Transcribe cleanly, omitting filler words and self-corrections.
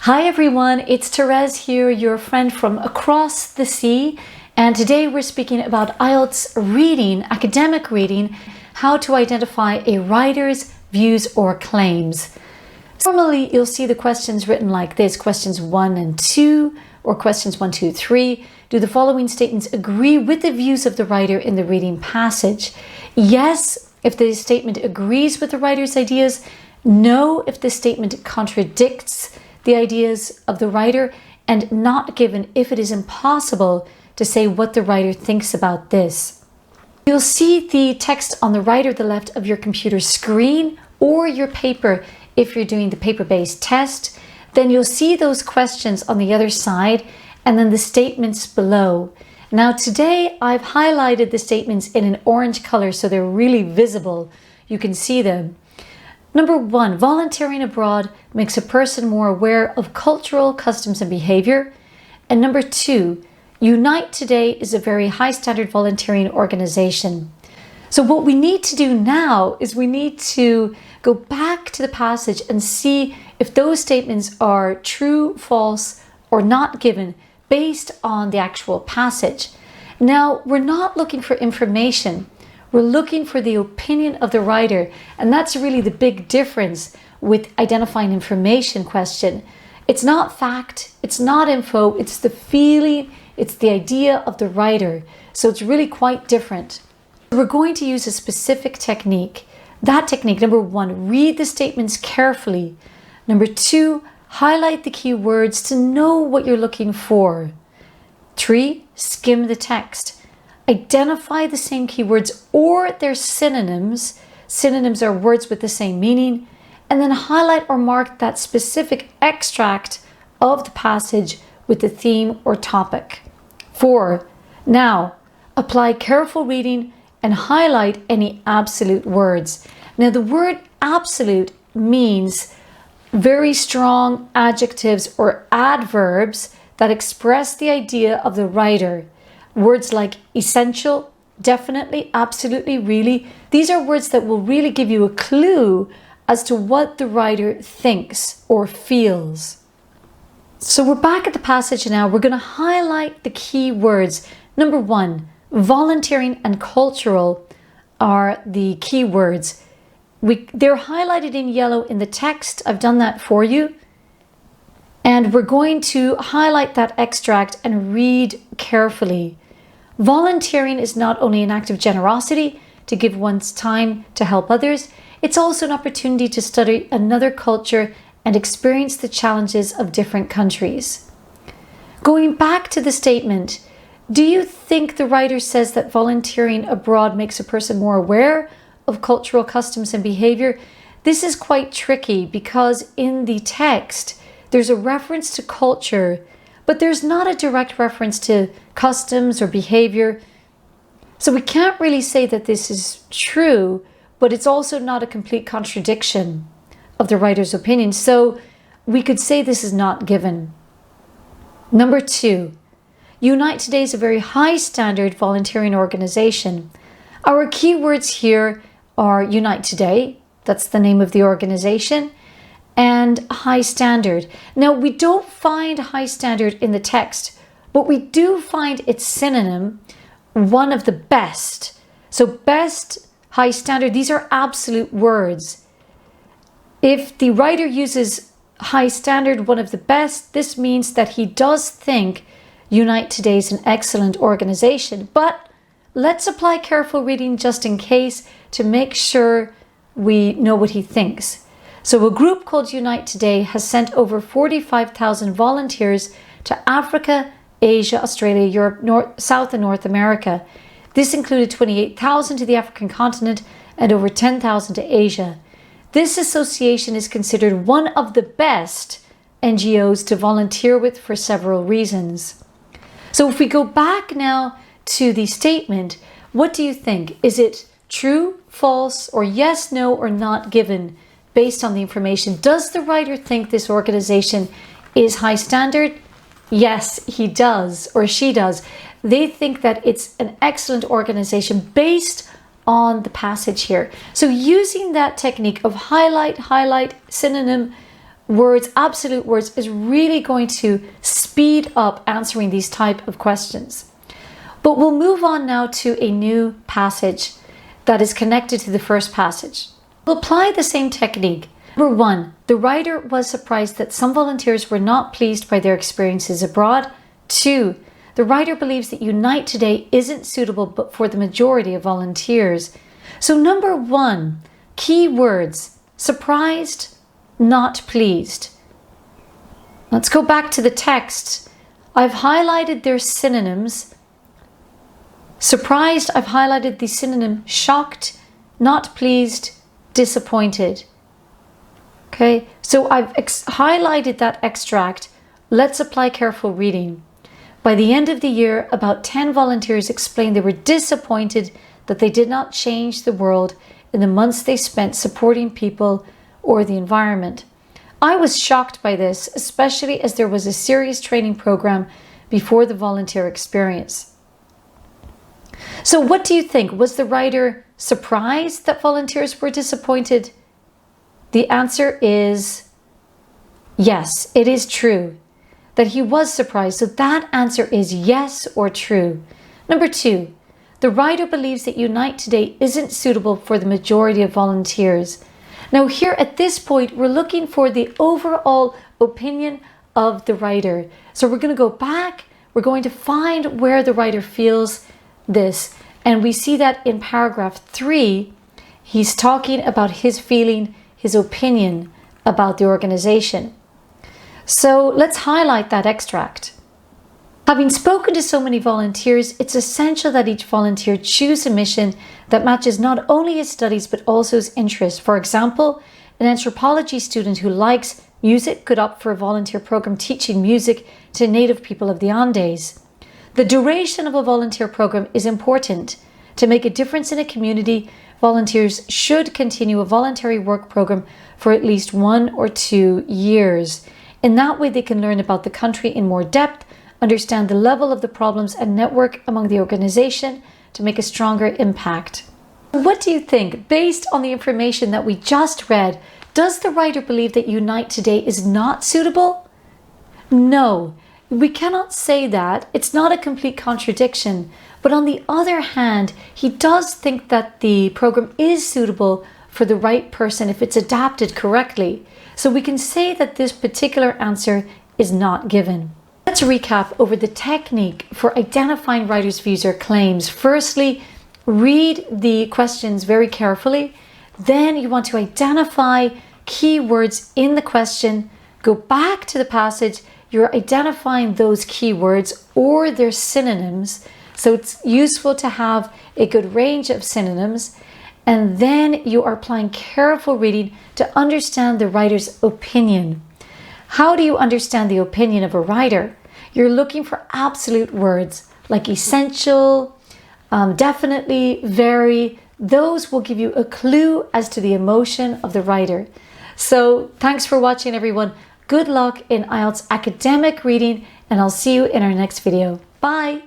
Hi everyone, it's Therese here, your friend from across the sea, and today we're speaking about IELTS reading, academic reading, how to identify a writer's views or claims. Normally you'll see the questions written like this, questions 1 and 2, or questions 1, 2, 3. Do the following statements agree with the views of the writer in the reading passage? Yes, if the statement agrees with the writer's ideas. No, if the statement contradicts the ideas of the writer, and not given if it is impossible to say what the writer thinks about this. You'll see the text on the right or the left of your computer screen or your paper if you're doing the paper-based test. Then you'll see those questions on the other side and then the statements below. Now today I've highlighted the statements in an orange color so they're really visible. You can see them. Number 1, volunteering abroad makes a person more aware of cultural customs and behavior. And number 2, Unite Today is a very high standard volunteering organization. So what we need to do now is we need to go back to the passage and see if those statements are true, false, or not given based on the actual passage. Now, we're not looking for information. We're looking for the opinion of the writer, and that's really the big difference with identifying information question. It's not fact, it's not info, it's the feeling, it's the idea of the writer. So it's really quite different. We're going to use a specific technique. That technique, number 1, read the statements carefully. Number 2, highlight the key words to know what you're looking for. 3, skim the text. Identify the same keywords or their synonyms. Synonyms are words with the same meaning. And then highlight or mark that specific extract of the passage with the theme or topic. 4, now apply careful reading and highlight any absolute words. Now the word absolute means very strong adjectives or adverbs that express the idea of the writer. Words like essential, definitely, absolutely, really. These are words that will really give you a clue as to what the writer thinks or feels. So we're back at the passage now. We're going to highlight the key words. Number 1, volunteering and cultural are the key words. They're highlighted in yellow in the text. I've done that for you. And we're going to highlight that extract and read carefully. Volunteering is not only an act of generosity to give one's time to help others, it's also an opportunity to study another culture and experience the challenges of different countries. Going back to the statement, do you think the writer says that volunteering abroad makes a person more aware of cultural customs and behavior? This is quite tricky because in the text, there's a reference to culture, but there's not a direct reference to customs or behavior. So we can't really say that this is true, but it's also not a complete contradiction of the writer's opinion. So we could say this is not given. Number 2, Unite Today is a very high standard volunteering organization. Our keywords here are Unite Today, that's the name of the organization, and high standard. Now we don't find high standard in the text, but we do find its synonym, one of the best. So best, high standard, these are absolute words. If the writer uses high standard, one of the best, this means that he does think Unite Today is an excellent organization. But let's apply careful reading just in case to make sure we know what he thinks. So a group called Unite Today has sent over 45,000 volunteers to Africa, Asia, Australia, Europe, South and North America. This included 28,000 to the African continent and over 10,000 to Asia. This association is considered one of the best NGOs to volunteer with for several reasons. So if we go back now to the statement, what do you think? Is it true, false, or yes, no, or not given? Based on the information, does the writer think this organization is high standard? Yes, he does, or she does. They think that it's an excellent organization based on the passage here. So using that technique of highlight, synonym, words, absolute words, is really going to speed up answering these type of questions. But we'll move on now to a new passage that is connected to the first passage. We'll apply the same technique. Number 1, the writer was surprised that some volunteers were not pleased by their experiences abroad. 2, the writer believes that Unite Today isn't suitable but for the majority of volunteers. So number 1, key words: surprised, not pleased. Let's go back to the text. I've highlighted their synonyms. Surprised, I've highlighted the synonym shocked, not pleased, disappointed. Okay, so I've highlighted that extract. Let's apply careful reading. By the end of the year, about 10 volunteers explained they were disappointed that they did not change the world in the months they spent supporting people or the environment. I was shocked by this, especially as there was a serious training program before the volunteer experience. So what do you think? Was the writer surprised that volunteers were disappointed? The answer is yes, it is true that he was surprised. So that answer is yes or true. Number 2, the writer believes that Unite Today isn't suitable for the majority of volunteers. Now here at this point, we're looking for the overall opinion of the writer. So we're going to go back. We're going to find where the writer feels this. And we see that in paragraph 3, he's talking about his feeling, his opinion about the organization. So let's highlight that extract. Having spoken to so many volunteers, it's essential that each volunteer choose a mission that matches not only his studies but also his interests. For example, an anthropology student who likes music could opt for a volunteer program teaching music to native people of the Andes. The duration of a volunteer program is important. To make a difference in a community, volunteers should continue a voluntary work program for at least 1 or 2 years. In that way, they can learn about the country in more depth, understand the level of the problems, and network among the organization to make a stronger impact. What do you think? Based on the information that we just read, does the writer believe that Unite Today is not suitable? No. We cannot say that. It's not a complete contradiction. But on the other hand, he does think that the program is suitable for the right person if it's adapted correctly. So we can say that this particular answer is not given. Let's recap over the technique for identifying writers' views or claims. Firstly, read the questions very carefully. Then you want to identify keywords in the question. Go back to the passage. You're identifying those keywords or their synonyms. So it's useful to have a good range of synonyms. And then you are applying careful reading to understand the writer's opinion. How do you understand the opinion of a writer? You're looking for absolute words like essential, definitely, very. Those will give you a clue as to the emotion of the writer. So thanks for watching, everyone. Good luck in IELTS academic reading, and I'll see you in our next video. Bye.